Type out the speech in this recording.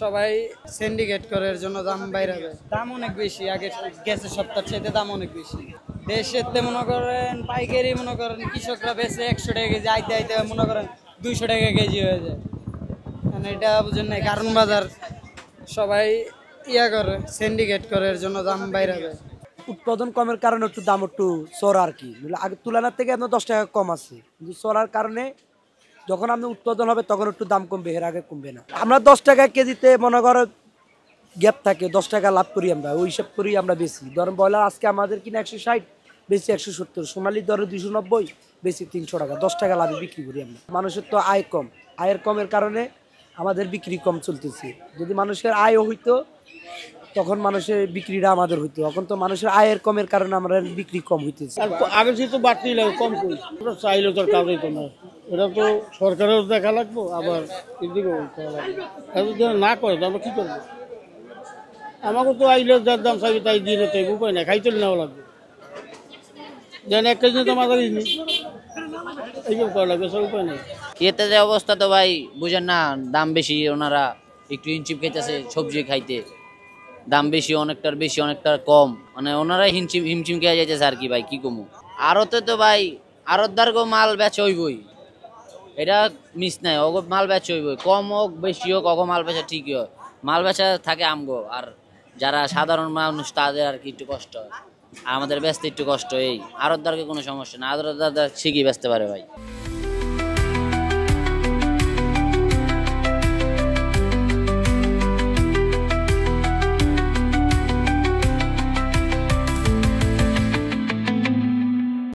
সবাই সিন্ডিকেট করে, এর জন্য দাম বাইরে যায়, দাম অনেক বেশি। আগে গ্যাসের সপ্তাহ চাইতে দাম অনেক বেশি। দেশেতে মনে করেন পাইকারি মনে করেন কৃষকরা বেচে 100 টাকা কেজি, আইতে আইতে মনে করেন 200 টাকা কেজি হয়ে যায়। মানে এটা বুঝেন নাই, কারণ বাজার সবাই করে সিন্ডিকেট করে, এর জন্য দাম বাইরে যায়। উৎপাদন কমের কারণে একটু দাম একটু চড়া আর কি, আগের তুলনার থেকে আপনার 10 টাকা কম আছে, কিন্তু চড়ার কারণে যখন আপনি উৎপাদন হবে তখন একটু দাম কমবে, এর আগে কমবে না। আমরা 10 টাকা কেজিতে মনে করো গ্যাপ থাকে, 10 টাকা লাভ করি আমরা, ওই হিসাব করি আমরা বেশি। ধরেন ব্রয়লার আজকে আমাদের কিনা 160, বেশি 170, সোনালির দরে 290, বেশি 300 টাকা, 10 টাকা লাভে বিক্রি করি আমরা। মানুষের তো আয় কম, আয়ের কমের কারণে আমাদের বিক্রি কম চলতেছে। যদি মানুষের আয়ও হইতো তখন মানুষের বিক্রিটা আমাদের হইতো, এখন তো মানুষের আয়ের কমের কারণে আমরা বিক্রি কম হইতেছে। আগে তো বাড়তি লাগে, কম করি চাইলে তোর কাজ হইতো না। এটা তো সরকারেরও দেখা লাগবো, আবার এদিকেও লাগবে। না করে তো আমরা কি করবো? আমাকে তো আইলে যার দাম চাইবে তাই দিয়ে নিতে উপায় নাই, খাইতে নেওয়া লাগবে। যেন 1 কেজি তো মাথা দিইনি, এইভাবে করা লাগবে, সব উপায় নেই। খেতে যে অবস্থা তো ভাই বুঝেন না, দাম বেশি, ওনারা একটু হিমচিম খাইতেছে সবজি খাইতে, দাম বেশি, অনেকটার বেশি অনেকটার কম, মানে ওনারা হিমচিম খেয়ে যাইতেছে আর কি ভাই, কি কমু। আরতে তো ভাই আরতদার গো মাল বেচে হইবই, এটা মিস নাই, ওগো মাল বেচে হইবই, কম হোক বেশি হোক, ওগো মাল বেচা ঠিকই হয়, মাল বেচা থাকে আমগো। আর যারা সাধারণ মানুষ তাদের আর কি একটু কষ্ট হয়, আমাদের বেচতে একটু কষ্ট। এই আরতদারকে কোনো সমস্যা না, আরতদার ঠিকই বেচতে পারে ভাই।